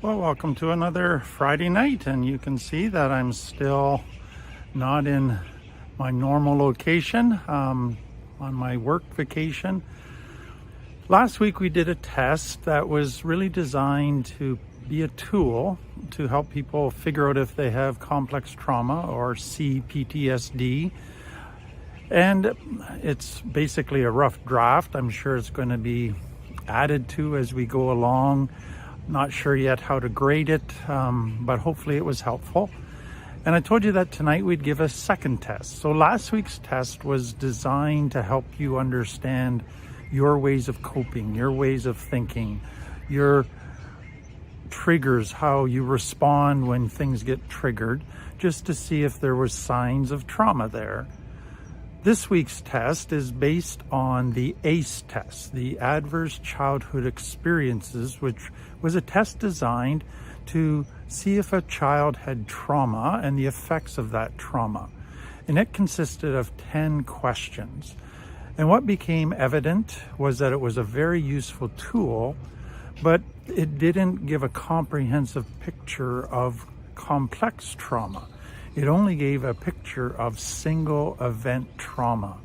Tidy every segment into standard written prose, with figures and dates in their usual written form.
Well, welcome to another Friday night, and you can see that I'm still not in my normal location, on my work vacation. Last week we did a test that was really designed to be a tool to help people figure out if they have complex trauma or C-PTSD. And it's basically a rough draft. I'm sure it's going to be added to as we go along. Not sure yet how to grade it, but hopefully it was helpful. And I told you that tonight we'd give a second test. So last week's test was designed to help you understand your ways of coping, your ways of thinking, your triggers, how you respond when things get triggered, just to see if there was signs of trauma there. This week's test is based on the ACE test, the Adverse Childhood Experiences, which was a test designed to see if a child had trauma and the effects of that trauma. And it consisted of 10 questions. And what became evident was that it was a very useful tool, but it didn't give a comprehensive picture of complex trauma. It only gave a picture of single event trauma.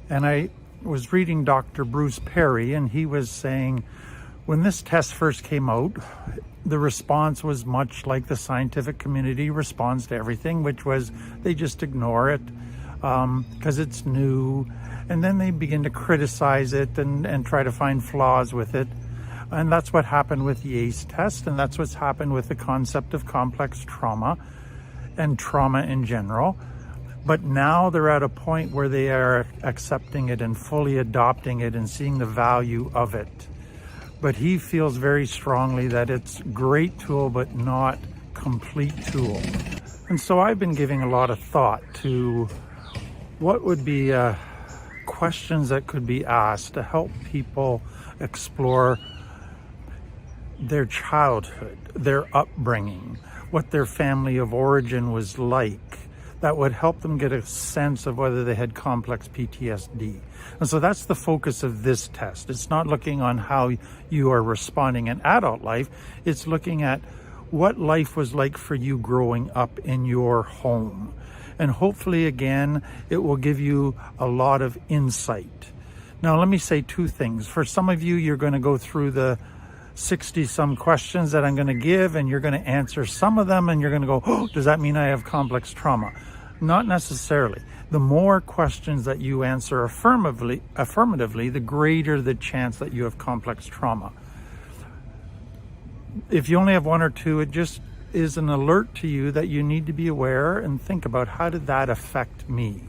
And I was reading Dr. Bruce Perry, and he was saying when this test first came out, the response was much like the scientific community responds to everything, which was they just ignore it because it's new. And then they begin to criticize it and try to find flaws with it. And that's what happened with the ACE test, and that's what's happened with the concept of complex trauma and trauma in general. But now they're at a point where they are accepting it and fully adopting it and seeing the value of it. But he feels very strongly that it's a great tool, but not complete tool. And so I've been giving a lot of thought to what would be questions that could be asked to help people explore their childhood, their upbringing, what their family of origin was like, that would help them get a sense of whether they had complex PTSD. And so that's the focus of this test. It's not looking on how you are responding in adult life. It's looking at what life was like for you growing up in your home. And hopefully, again, it will give you a lot of insight. Now, let me say two things. For some of you, you're going to go through the 60-some questions that I'm going to give, and you're going to answer some of them, and you're going to go, oh, does that mean I have complex trauma? Not necessarily. The more questions that you answer affirmatively, the greater the chance that you have complex trauma. If you only have one or two, it just is an alert to you that you need to be aware and think about, how did that affect me?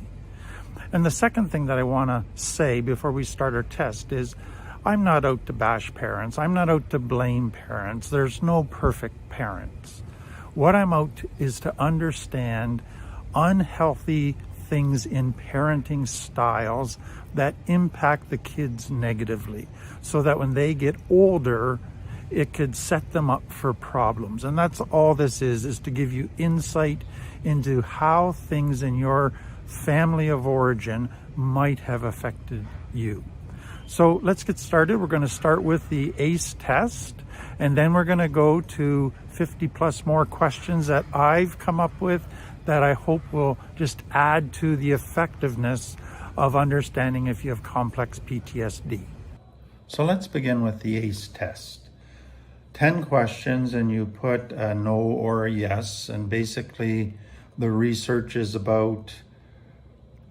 And the second thing that I want to say before we start our test is, I'm not out to bash parents. I'm not out to blame parents. There's no perfect parents. What I'm out is to understand unhealthy things in parenting styles that impact the kids negatively, so that when they get older, it could set them up for problems. And that's all this is to give you insight into how things in your family of origin might have affected you. So let's get started. We're going to start with the ACE test, and then we're going to go to 50 plus more questions that I've come up with that I hope will just add to the effectiveness of understanding if you have complex PTSD. So let's begin with the ACE test. 10 questions, and you put a no or a yes, and basically the research is about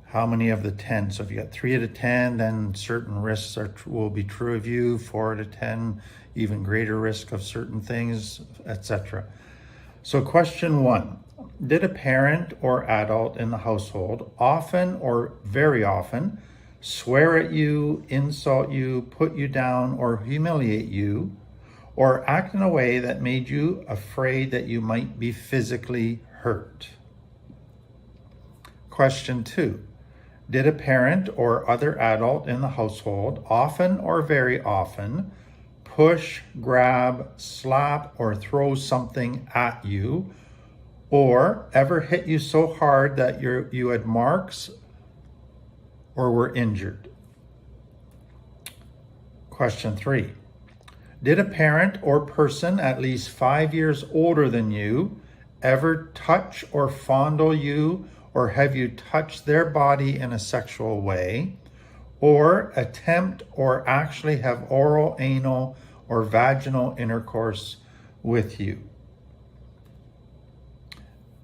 how many of the 10. So if you got 3 out of 10, then certain risks will be true of you. 4 out of 10, even greater risk of certain things, etc. So question 1, did a parent or adult in the household often or very often swear at you, insult you, put you down, or humiliate you, or act in a way that made you afraid that you might be physically hurt? Question 2, did a parent or other adult in the household often or very often push, grab, slap, or throw something at you, or ever hit you so hard that you had marks or were injured? Question 3, Did a parent or person at least 5 years older than you ever touch or fondle you, or have you touched their body in a sexual way, or attempt or actually have oral, anal, or vaginal intercourse with you?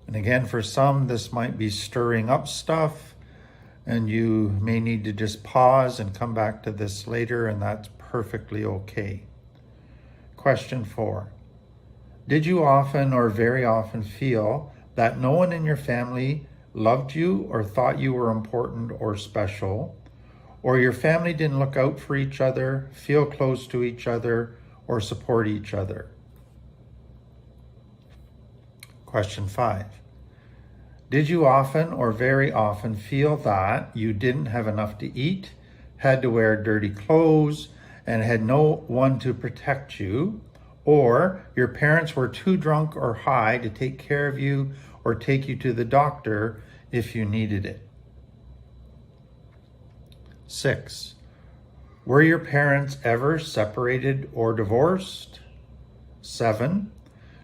And again, for some, this might be stirring up stuff, and you may need to just pause and come back to this later, and that's perfectly okay. Question 4. Did you often or very often feel that no one in your family loved you or thought you were important or special, or your family didn't look out for each other, feel close to each other, or support each other? Question 5. Did you often or very often feel that you didn't have enough to eat, had to wear dirty clothes, and had no one to protect you, or your parents were too drunk or high to take care of you or take you to the doctor if you needed it? 6. Were your parents ever separated or divorced? 7.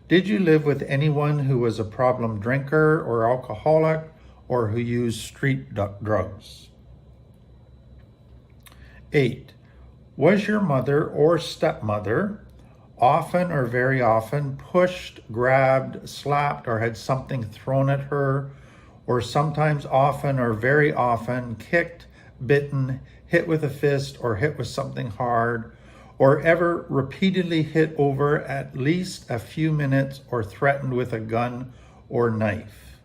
Did you live with anyone who was a problem drinker or alcoholic, or who used street drugs? 8. Was your mother or stepmother often or very often pushed, grabbed, slapped, or had something thrown at her, or sometimes often or very often kicked, bitten, hit with a fist, or hit with something hard, or ever repeatedly hit over at least a few minutes or threatened with a gun or knife?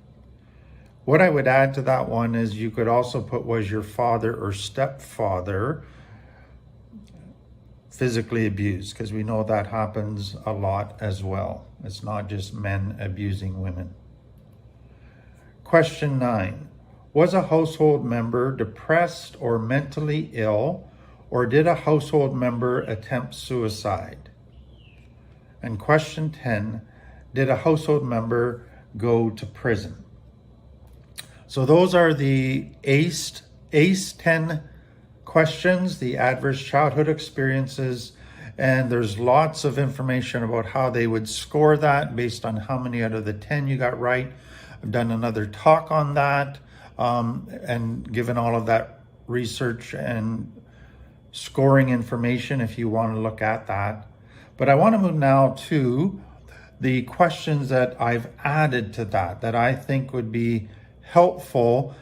What I would add to that one is you could also put, was your father or stepfather physically abused? Because we know that happens a lot as well. It's not just men abusing women. Question 9. Was a household member depressed or mentally ill, or did a household member attempt suicide? And question 10, did a household member go to prison? So those are the ACE 10 questions, the adverse childhood experiences, and there's lots of information about how they would score that based on how many out of the 10 you got right. I've done another talk on that, and given all of that research and scoring information if you want to look at that. But I want to move now to the questions that I've added to that I think would be helpful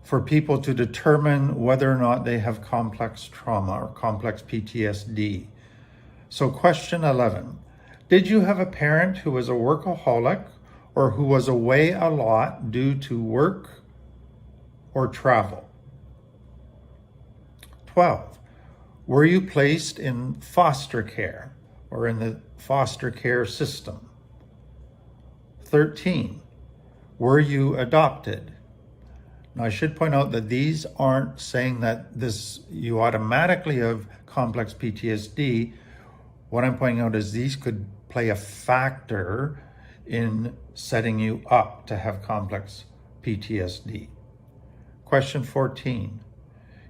for people to determine whether or not they have complex trauma or complex PTSD. So question 11, did you have a parent who was a workaholic or who was away a lot due to work or travel? 12, were you placed in foster care or in the foster care system? 13, were you adopted? Now, I should point out that these aren't saying that you automatically have complex PTSD. What I'm pointing out is these could play a factor in setting you up to have complex PTSD. Question 14.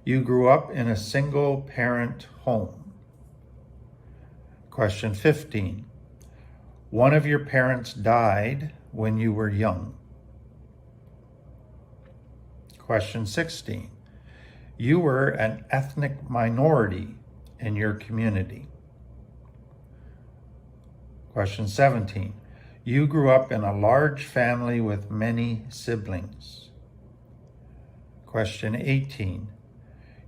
You grew up in a single parent home. Question 15. One of your parents died when you were young. Question 16. You were an ethnic minority in your community. Question 17. You grew up in a large family with many siblings. Question 18.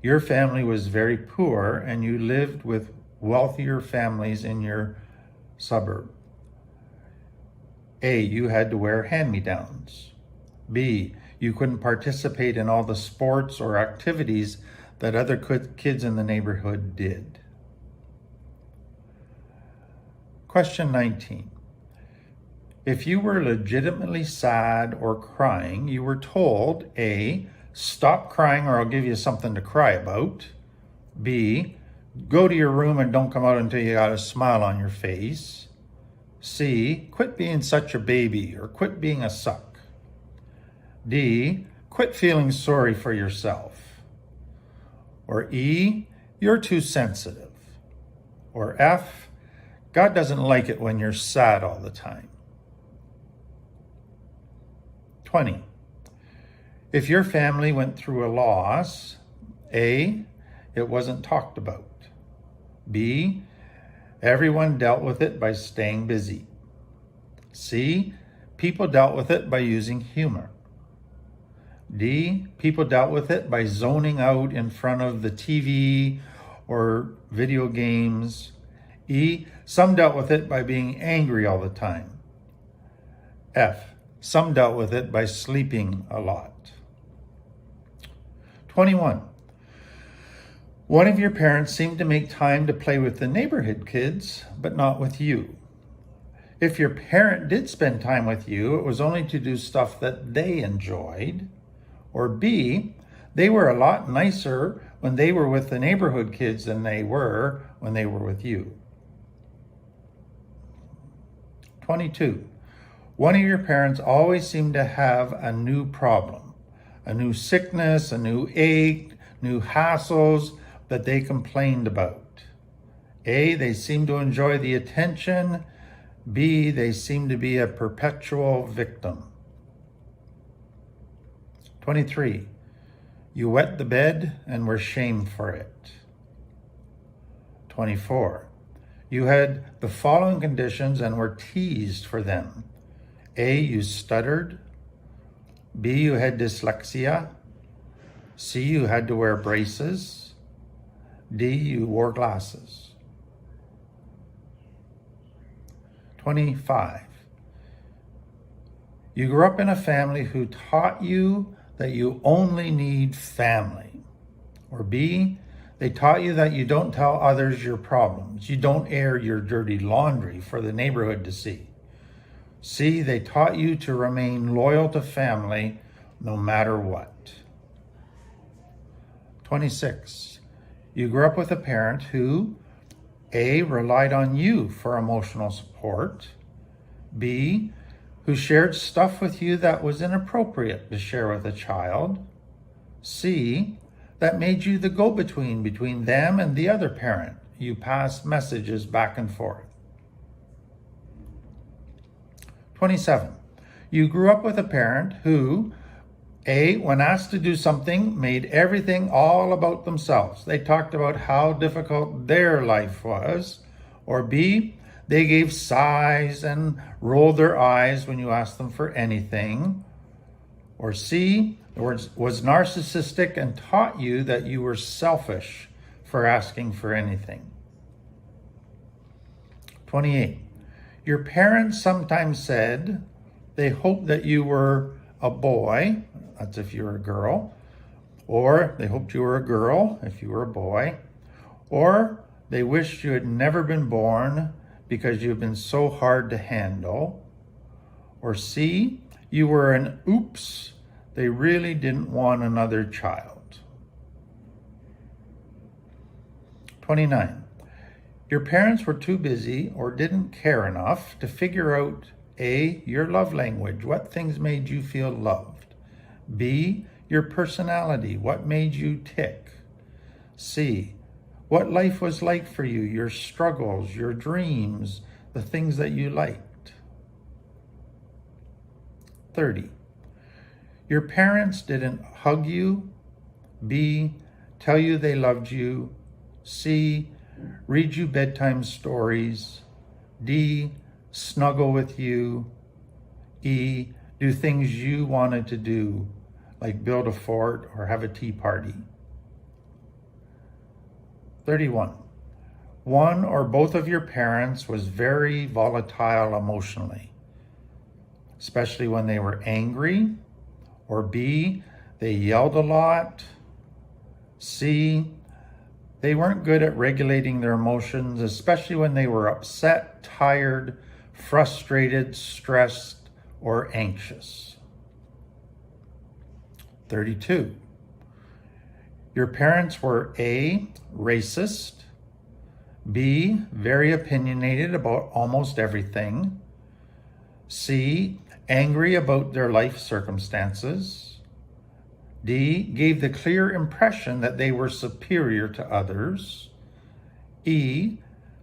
Your family was very poor and you lived with wealthier families in your suburb. A, you had to wear hand-me-downs. B, you couldn't participate in all the sports or activities that other kids in the neighborhood did. Question 19. If you were legitimately sad or crying, you were told A, stop crying or I'll give you something to cry about. B, go to your room and don't come out until you got a smile on your face. C, quit being such a baby or quit being a suck. D, quit feeling sorry for yourself. Or E, you're too sensitive. Or F, God doesn't like it when you're sad all the time. 20. If your family went through a loss, A, it wasn't talked about. B, everyone dealt with it by staying busy. C, people dealt with it by using humor. D, people dealt with it by zoning out in front of the TV or video games. E, some dealt with it by being angry all the time. F, some dealt with it by sleeping a lot. 21. One of your parents seemed to make time to play with the neighborhood kids, but not with you. If your parent did spend time with you, it was only to do stuff that they enjoyed. Or B, they were a lot nicer when they were with the neighborhood kids than they were when they were with you. 22. One of your parents always seemed to have a new problem, a new sickness, a new ache, new hassles that they complained about. A, they seemed to enjoy the attention. B, they seemed to be a perpetual victim. 23. You wet the bed and were shamed for it. 24. You had the following conditions and were teased for them. A, you stuttered. B, you had dyslexia. C, you had to wear braces. D, you wore glasses. 25. You grew up in a family who taught you that you only need family. Or B, they taught you that you don't tell others your problems. You don't air your dirty laundry for the neighborhood to see. C, they taught you to remain loyal to family no matter what. 26. You grew up with a parent who, A, relied on you for emotional support. B, who shared stuff with you that was inappropriate to share with a child. C, that made you the go-between between them and the other parent. You passed messages back and forth. 27. You grew up with a parent who, A, when asked to do something, made everything all about themselves. They talked about how difficult their life was. Or B, they gave sighs and rolled their eyes when you asked them for anything. Or C, was narcissistic and taught you that you were selfish for asking for anything. 28. Your parents sometimes said they hoped that you were a boy, that's if you were a girl, or they hoped you were a girl if you were a boy, or they wished you had never been born because you've been so hard to handle. Or C, you were an oops, they really didn't want another child. 29. Your parents were too busy or didn't care enough to figure out A, your love language, what things made you feel loved. B, your personality, what made you tick. C, what life was like for you, your struggles, your dreams, the things that you liked. 30. Your parents didn't hug you. B, tell you they loved you. C, read you bedtime stories. D, snuggle with you. E, do things you wanted to do, like build a fort or have a tea party. 31. One or both of your parents was very volatile emotionally, especially when they were angry. Or B, they yelled a lot. C, they weren't good at regulating their emotions, especially when they were upset, tired, frustrated, stressed, or anxious. 32. Your parents were A, racist. B, very opinionated about almost everything. C, angry about their life circumstances. D, gave the clear impression that they were superior to others. E,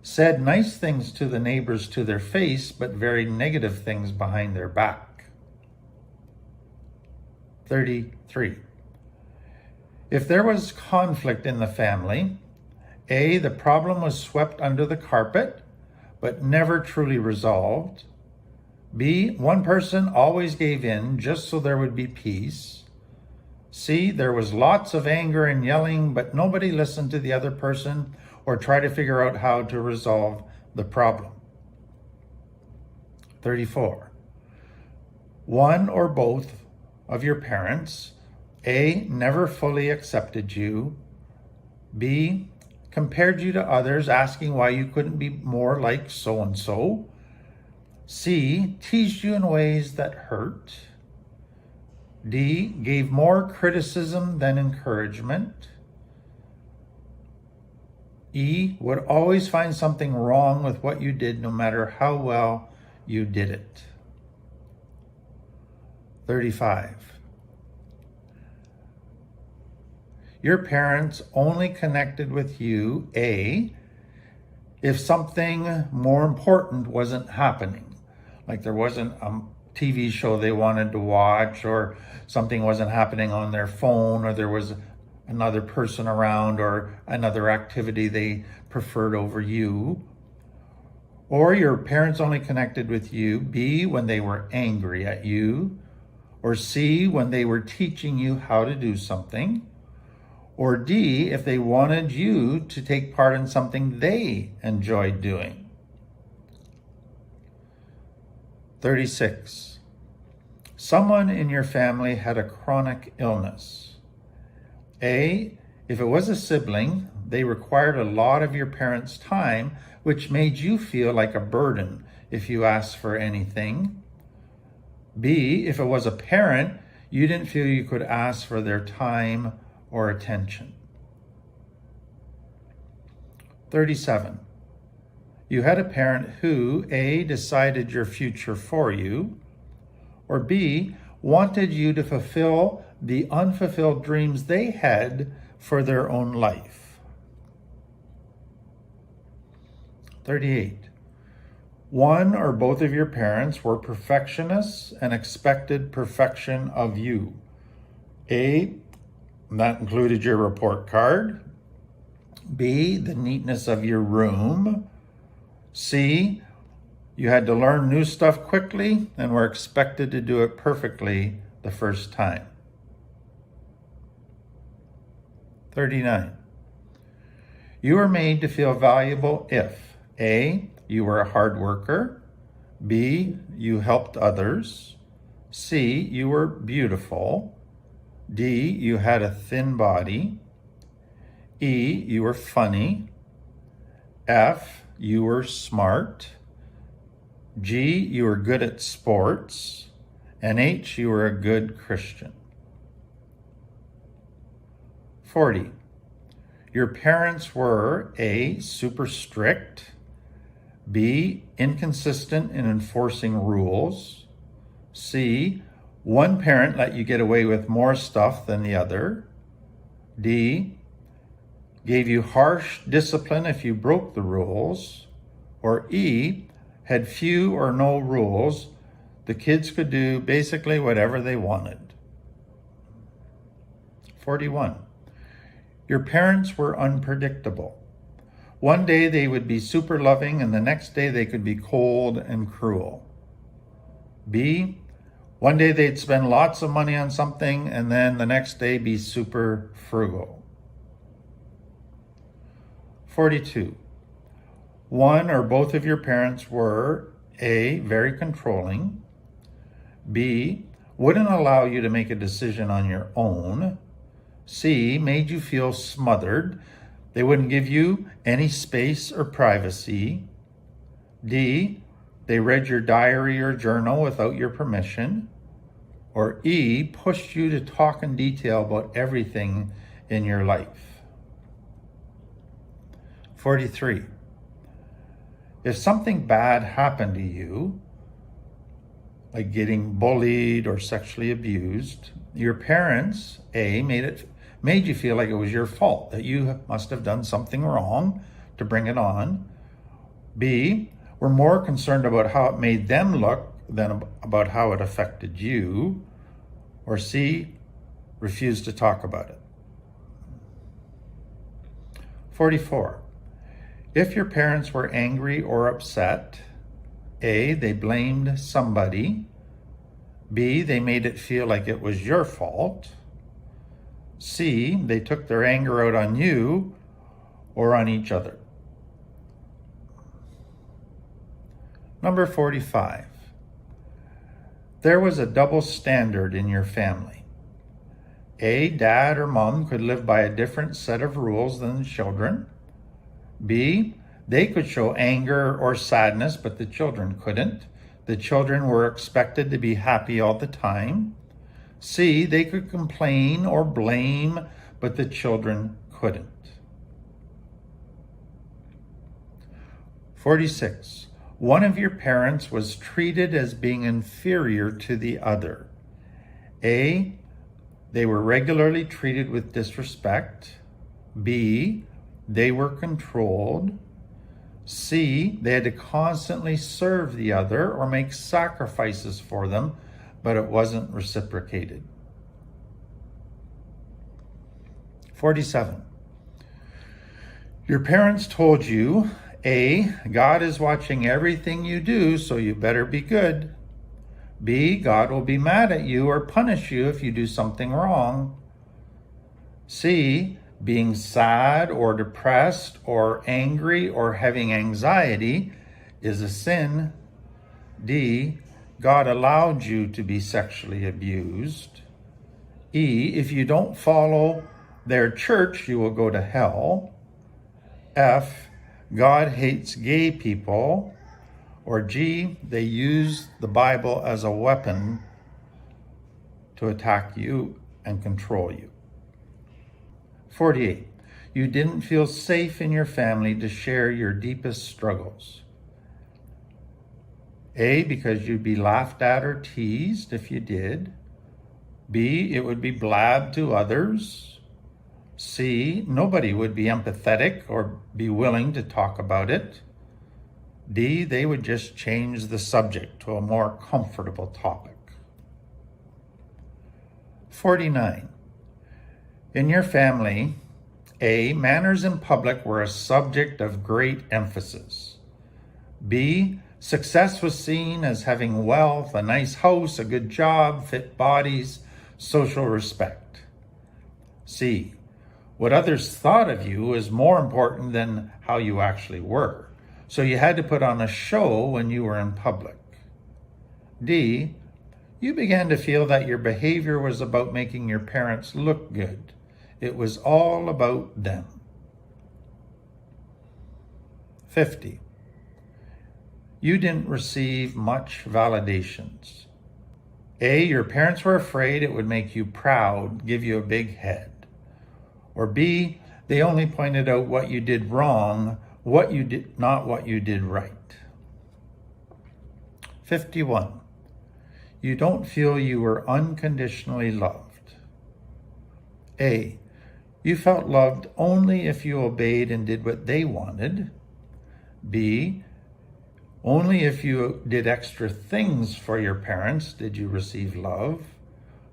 said nice things to the neighbors to their face, but very negative things behind their back. 33. If there was conflict in the family, A, the problem was swept under the carpet, but never truly resolved. B, one person always gave in just so there would be peace. C, there was lots of anger and yelling, but nobody listened to the other person or tried to figure out how to resolve the problem. 34. One or both of your parents, A, never fully accepted you. B, compared you to others, asking why you couldn't be more like so-and-so. C, teased you in ways that hurt. D, gave more criticism than encouragement. E, would always find something wrong with what you did, no matter how well you did it. 35. Your parents only connected with you, A, if something more important wasn't happening. Like there wasn't a TV show they wanted to watch, or something wasn't happening on their phone, or there was another person around, or another activity they preferred over you. Or your parents only connected with you, B, when they were angry at you, or C, when they were teaching you how to do something, or D, if they wanted you to take part in something they enjoyed doing. 36. Someone in your family had a chronic illness. A, if it was a sibling, they required a lot of your parents' time, which made you feel like a burden if you asked for anything. B, if it was a parent, you didn't feel you could ask for their time or attention. 37. You had a parent who, A, decided your future for you, or B, wanted you to fulfill the unfulfilled dreams they had for their own life. 38. One or both of your parents were perfectionists and expected perfection of you. A, that included your report card. B, the neatness of your room. C, you had to learn new stuff quickly and were expected to do it perfectly the first time. 39. You were made to feel valuable if A, you were a hard worker. B, you helped others. C, you were beautiful. D, you had a thin body. E, you were funny. F, you were smart. G, you were good at sports. And H, you were a good Christian. 40. Your parents were A, super strict. B, inconsistent in enforcing rules. C, one parent let you get away with more stuff than the other. D, gave you harsh discipline if you broke the rules. Or E, had few or no rules. The kids could do basically whatever they wanted. 41. Your parents were unpredictable. One day they would be super loving and the next day they could be cold and cruel. B, one day they'd spend lots of money on something and then the next day be super frugal. 42. One or both of your parents were A, very controlling. B, wouldn't allow you to make a decision on your own. C, made you feel smothered. They wouldn't give you any space or privacy. D, they read your diary or journal without your permission. Or E, pushed you to talk in detail about everything in your life. 43. If something bad happened to you, like getting bullied or sexually abused, your parents, A, made you feel like it was your fault, that you must have done something wrong to bring it on, B, were more concerned about how it made them look than about how it affected you. Or C, refused to talk about it. 44. If your parents were angry or upset, A, they blamed somebody. B, they made it feel like it was your fault. C, they took their anger out on you or on each other. Number 45. There was a double standard in your family. A, dad or mom could live by a different set of rules than the children. B, they could show anger or sadness, but the children couldn't. The children were expected to be happy all the time. C, they could complain or blame, but the children couldn't. 46. One of your parents was treated as being inferior to the other. A, they were regularly treated with disrespect. B, they were controlled. C, they had to constantly serve the other or make sacrifices for them, but it wasn't reciprocated. 47. Your parents told you, A, God is watching everything you do, so you better be good. B, God will be mad at you or punish you if you do something wrong. C, being sad or depressed or angry or having anxiety is a sin. D, God allowed you to be sexually abused. E, if you don't follow their church, you will go to hell. F, God hates gay people. Or G, they use the Bible as a weapon to attack you and control you. 48. You didn't feel safe in your family to share your deepest struggles. A, because you'd be laughed at or teased if you did. B, it would be blabbed to others. C, nobody would be empathetic or be willing to talk about it. D, they would just change the subject to a more comfortable topic. 49. In your family, A, manners in public were a subject of great emphasis. B, success was seen as having wealth, a nice house, a good job, fit bodies, social respect. C, what others thought of you is more important than how you actually were. So you had to put on a show when you were in public. D, you began to feel that your behavior was about making your parents look good. It was all about them. 50. You didn't receive much validations. A, your parents were afraid it would make you proud, give you a big head. Or B, they only pointed out what you did wrong, not what you did right. 51. You don't feel you were unconditionally loved. A, you felt loved only if you obeyed and did what they wanted. B, only if you did extra things for your parents did you receive love.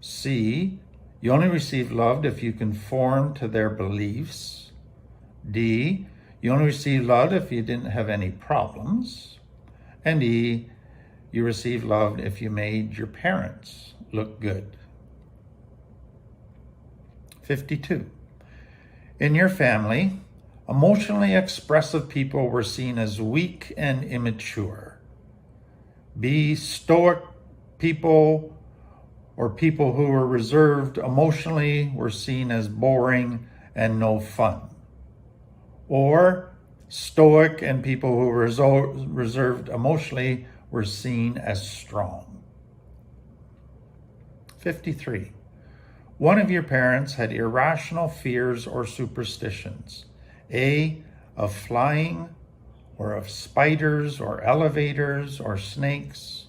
C, you only received love if you conformed to their beliefs. D, you only received love if you didn't have any problems. And E, you received love if you made your parents look good. 52. In your family, emotionally expressive people were seen as weak and immature. B, stoic people or people who were reserved emotionally were seen as boring and no fun. Or stoic and people who were reserved emotionally were seen as strong. 53. One of your parents had irrational fears or superstitions. A, of flying, or of spiders, or elevators, or snakes,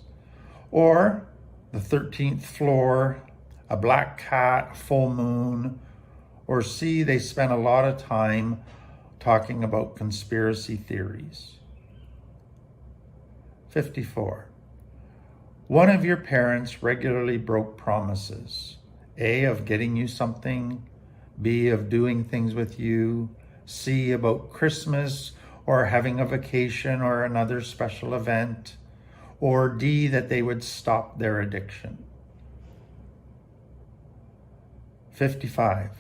or the 13th floor, a black cat, a full moon, or C, they spent a lot of time talking about conspiracy theories. 54. One of your parents regularly broke promises. A, of getting you something. B, of doing things with you. C, about Christmas or having a vacation or another special event. Or D, that they would stop their addiction. 55.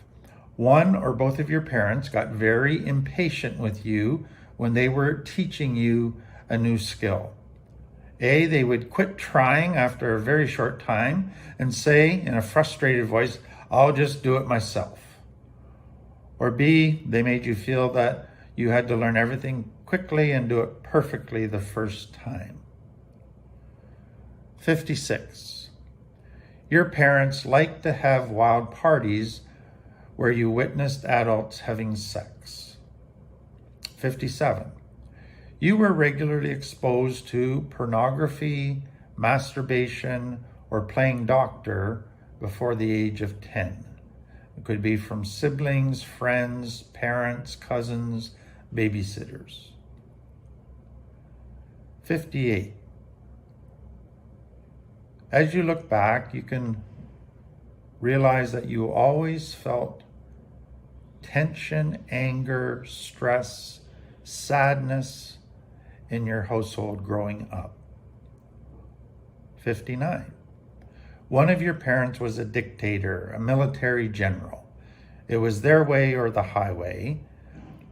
One or both of your parents got very impatient with you when they were teaching you a new skill. A, they would quit trying after a very short time and say in a frustrated voice, "I'll just do it myself." Or B, they made you feel that you had to learn everything quickly and do it perfectly the first time. 56. Your parents liked to have wild parties where you witnessed adults having sex. 57. You were regularly exposed to pornography, masturbation, or playing doctor before the age of 10. It could be from siblings, friends, parents, cousins, babysitters. 58. As you look back, you can realize that you always felt tension, anger, stress, sadness in your household growing up. 59. One of your parents was a dictator, a military general. It was their way or the highway.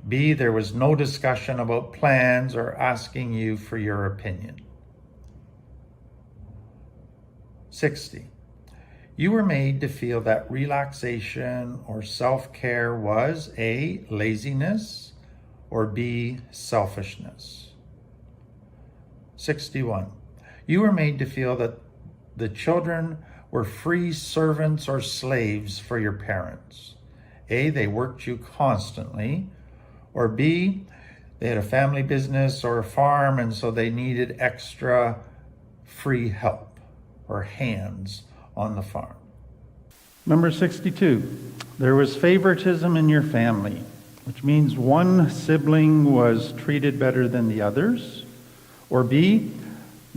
B, there was no discussion about plans or asking you for your opinion. 60. You were made to feel that relaxation or self-care was A, laziness, or B, selfishness. 61. You were made to feel that the children were free servants or slaves for your parents. A, they worked you constantly, or B, they had a family business or a farm and so they needed extra free help or hands on the farm. Number 62, there was favoritism in your family, which means one sibling was treated better than the others. Or B,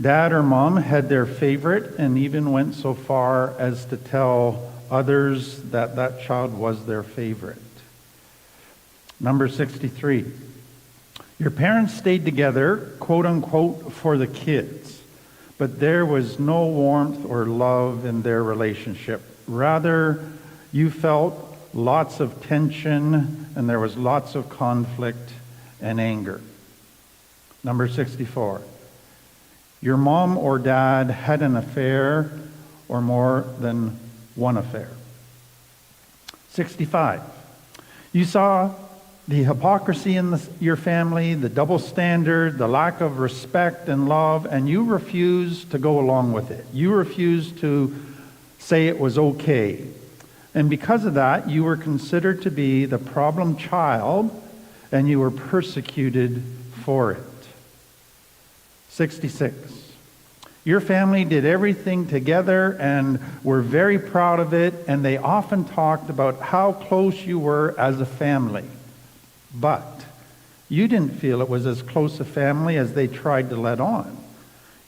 dad or mom had their favorite and even went so far as to tell others that that child was their favorite. Number 63, your parents stayed together, quote unquote, for the kids, but there was no warmth or love in their relationship. Rather, you felt lots of tension and there was lots of conflict and anger. Number 64, your mom or dad had an affair or more than one affair. 65, you saw the hypocrisy in your family, the double standard, the lack of respect and love, and you refused to go along with it. You refused to say it was okay. And because of that, you were considered to be the problem child, and you were persecuted for it. 66. Your family did everything together and were very proud of it, and they often talked about how close you were as a family. But you didn't feel it was as close a family as they tried to let on.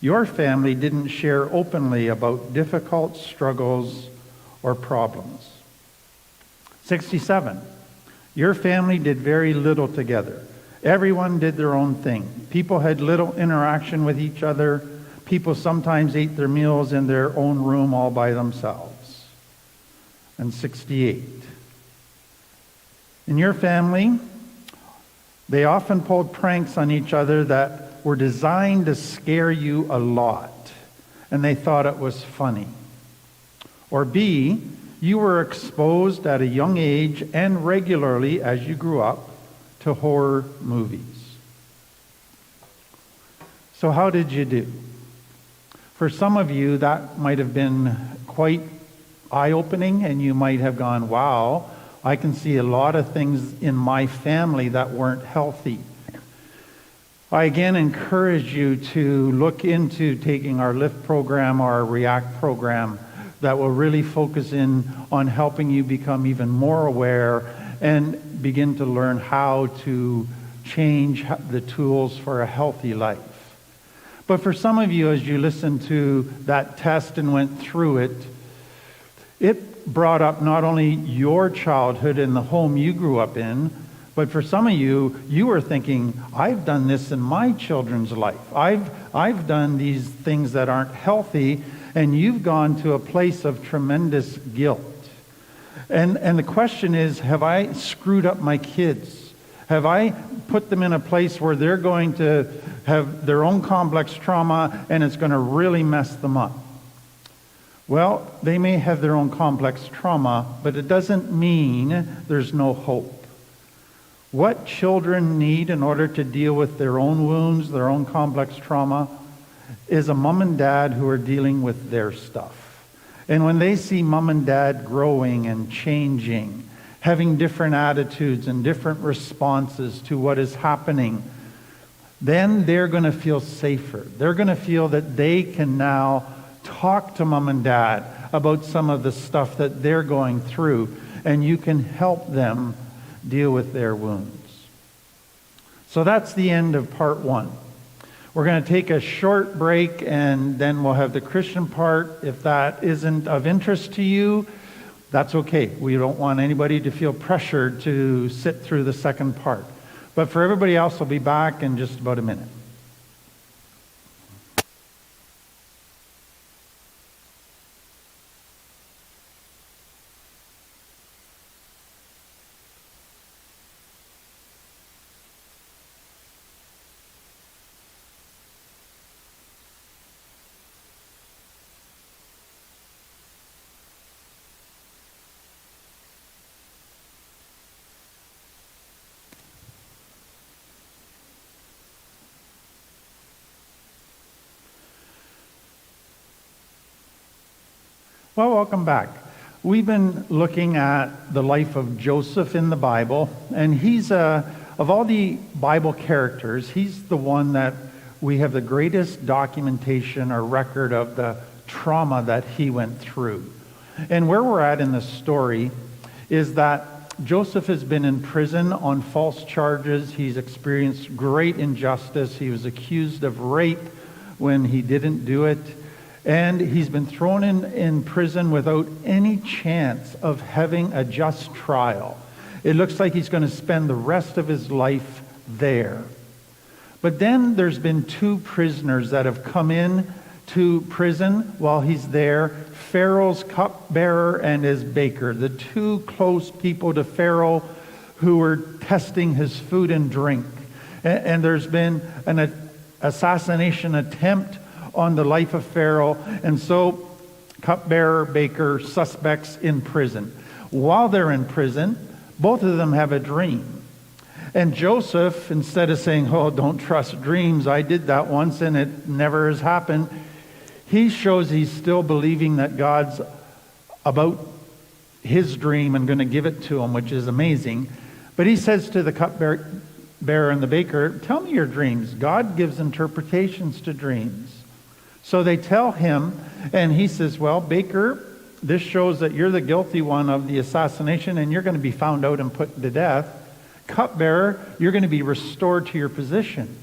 Your family didn't share openly about difficult struggles or problems. 67. Your family did very little together. Everyone did their own thing. People had little interaction with each other. People sometimes ate their meals in their own room all by themselves. And 68. In your family, they often pulled pranks on each other that were designed to scare you a lot, and they thought it was funny. Or B, you were exposed at a young age and regularly as you grew up to horror movies. So how did you do? For some of you, that might have been quite eye-opening, and you might have gone, wow, I can see a lot of things in my family that weren't healthy. I again encourage you to look into taking our LIFT program, our REACT program, that will really focus in on helping you become even more aware and begin to learn how to change the tools for a healthy life. But for some of you, as you listened to that test and went through it, it brought up not only your childhood and the home you grew up in, but for some of you, you were thinking, I've done this in my children's life. I've done these things that aren't healthy, and you've gone to a place of tremendous guilt. And the question is, have I screwed up my kids? Have I put them in a place where they're going to have their own complex trauma and it's going to really mess them up? Well, they may have their own complex trauma, but it doesn't mean there's no hope. What children need in order to deal with their own wounds, their own complex trauma, is a mom and dad who are dealing with their stuff. And when they see mom and dad growing and changing, having different attitudes and different responses to what is happening, then they're going to feel safer. They're going to feel that they can now talk to mom and dad about some of the stuff that they're going through, and you can help them deal with their wounds. So that's the end of part 1. We're going to take a short break, and then we'll have the Christian part. If that isn't of interest to you, that's okay. We don't want anybody to feel pressured to sit through the second part. But for everybody else, I'll be back in just about a minute. Well, welcome back. We've been looking at the life of Joseph in the Bible, and he's, of all the Bible characters, he's the one that we have the greatest documentation or record of the trauma that he went through. And where we're at in the story is that Joseph has been in prison on false charges. He's experienced great injustice. He was accused of rape when he didn't do it. And he's been thrown in prison without any chance of having a just trial. It looks like he's going to spend the rest of his life there. But then there's been 2 prisoners that have come in to prison while he's there. Pharaoh's cupbearer and his baker, the 2 close people to Pharaoh who were testing his food and drink. And there's been an assassination attempt on the life of Pharaoh, and so cupbearer, baker, suspects in prison. While they're in prison, both of them have a dream. And Joseph, instead of saying, oh, don't trust dreams, I did that once and it never has happened, he shows he's still believing that God's about his dream and going to give it to him, which is amazing. But he says to the cupbearer and the baker, tell me your dreams. God gives interpretations to dreams. So they tell him, and he says, well, baker, this shows that you're the guilty one of the assassination, and you're going to be found out and put to death. Cupbearer, you're going to be restored to your position.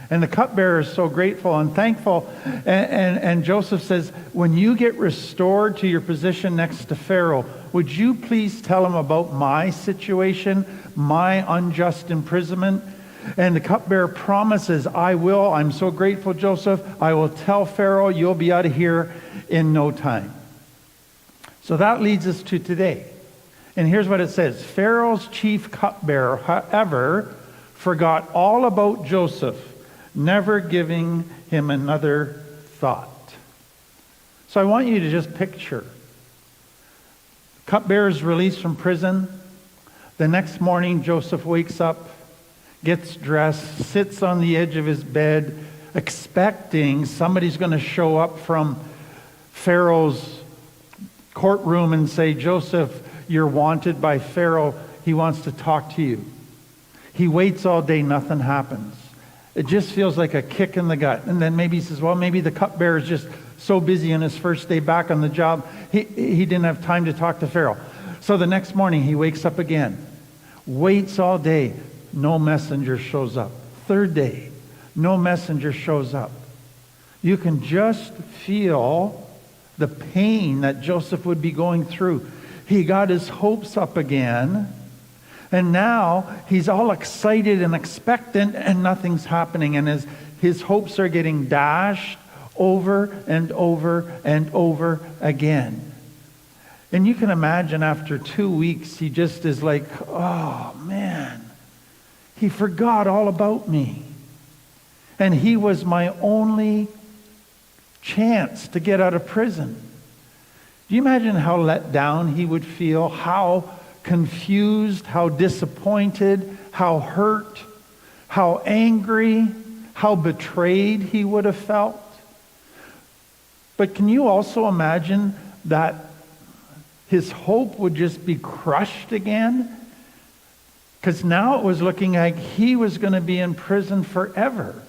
And the cupbearer is so grateful and thankful. And Joseph says, when you get restored to your position next to Pharaoh, would you please tell him about my situation, my unjust imprisonment? And the cupbearer promises, I will. I'm so grateful, Joseph. I will tell Pharaoh, you'll be out of here in no time. So that leads us to today. And here's what it says. Pharaoh's chief cupbearer, however, forgot all about Joseph, never giving him another thought. So I want you to just picture. Cupbearer is released from prison. The next morning, Joseph wakes up, gets dressed, sits on the edge of his bed, expecting somebody's going to show up from Pharaoh's courtroom and say, Joseph, you're wanted by Pharaoh. He wants to talk to you. He waits all day, nothing happens. It just feels like a kick in the gut. And then maybe he says, well, maybe the cupbearer is just so busy on his first day back on the job, he didn't have time to talk to Pharaoh. So the next morning he wakes up again, waits all day. No messenger shows up. Third day, no messenger shows up. You can just feel the pain that Joseph would be going through. He got his hopes up again, and now he's all excited and expectant, and nothing's happening, and his hopes are getting dashed over and over and over again. And you can imagine after 2 weeks, he just is like, oh man, he forgot all about me. And he was my only chance to get out of prison. Do you imagine how let down he would feel? How confused, how disappointed, how hurt, how angry, how betrayed he would have felt? But can you also imagine that his hope would just be crushed again? Because now it was looking like he was going to be in prison forever.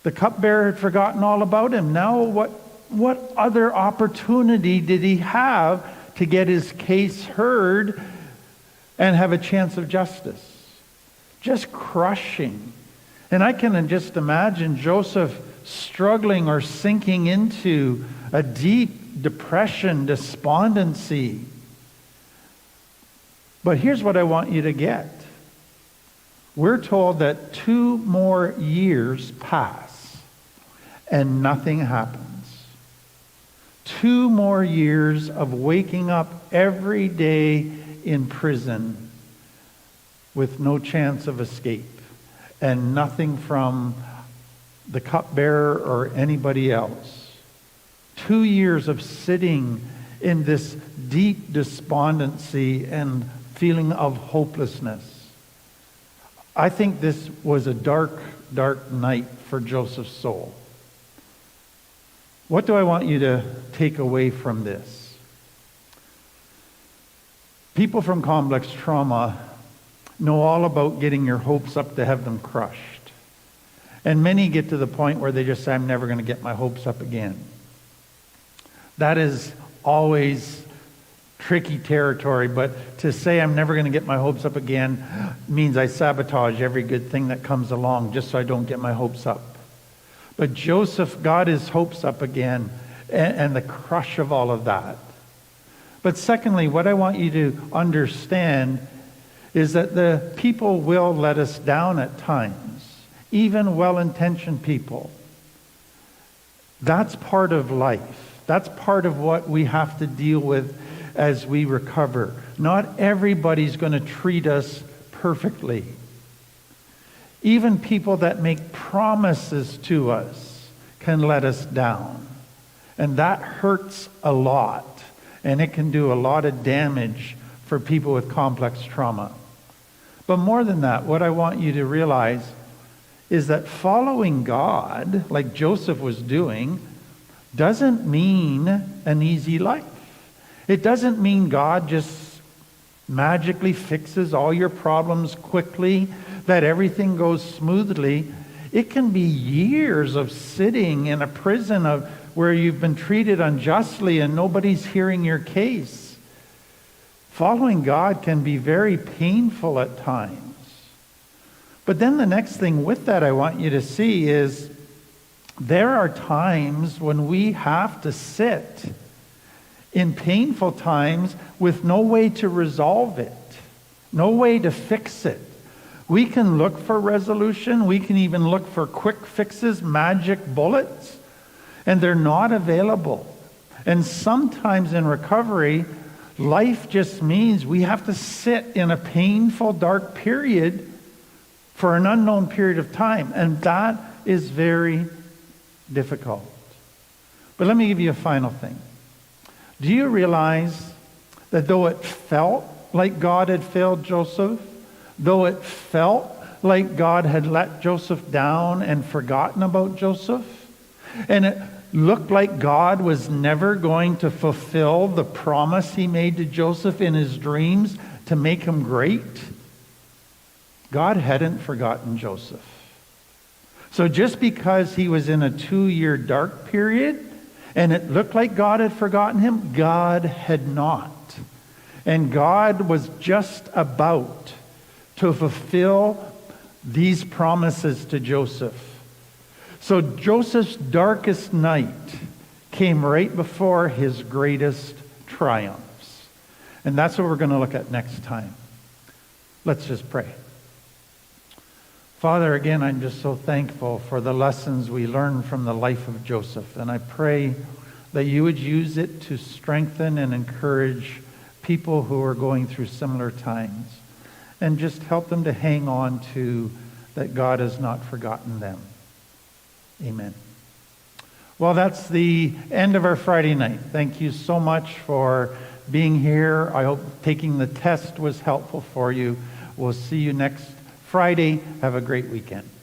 The cupbearer had forgotten all about him. Now what other opportunity did he have to get his case heard and have a chance of justice? Just crushing. And I can just imagine Joseph struggling or sinking into a deep depression, despondency. But here's what I want you to get. We're told that 2 more years pass and nothing happens. 2 more years of waking up every day in prison with no chance of escape and nothing from the cupbearer or anybody else. 2 years of sitting in this deep despondency and feeling of hopelessness. I think this was a dark, dark night for Joseph's soul. What do I want you to take away from this? People from complex trauma know all about getting your hopes up to have them crushed. And many get to the point where they just say, I'm never going to get my hopes up again. That is always tricky territory, but to say I'm never going to get my hopes up again means I sabotage every good thing that comes along just so I don't get my hopes up. But Joseph got his hopes up again, and the crush of all of that. But secondly, what I want you to understand is that the people will let us down at times, even well-intentioned people. That's part of life. That's part of what we have to deal with as we recover. Not everybody's going to treat us perfectly. Even people that make promises to us can let us down. And that hurts a lot. And it can do a lot of damage for people with complex trauma. But more than that, what I want you to realize is that following God, like Joseph was doing, doesn't mean an easy life. It doesn't mean God just magically fixes all your problems quickly, that everything goes smoothly. It can be years of sitting in a prison where you've been treated unjustly and nobody's hearing your case. Following God can be very painful at times. But then the next thing with that I want you to see is there are times when we have to sit in painful times with no way to resolve it, no way to fix it. We can look for resolution. We can even look for quick fixes, magic bullets, and they're not available. And sometimes in recovery, life just means we have to sit in a painful, dark period for an unknown period of time. And that is very difficult. But let me give you a final thing. Do you realize that though it felt like God had failed Joseph, though it felt like God had let Joseph down and forgotten about Joseph, and it looked like God was never going to fulfill the promise he made to Joseph in his dreams to make him great, God hadn't forgotten Joseph. So just because he was in a 2-year dark period and it looked like God had forgotten him, God had not. And God was just about to fulfill these promises to Joseph. So Joseph's darkest night came right before his greatest triumphs. And that's what we're going to look at next time. Let's just pray. Father, again, I'm just so thankful for the lessons we learned from the life of Joseph. And I pray that you would use it to strengthen and encourage people who are going through similar times. And just help them to hang on to that God has not forgotten them. Amen. Well, that's the end of our Friday night. Thank you so much for being here. I hope taking the test was helpful for you. We'll see you next Friday. Have a great weekend.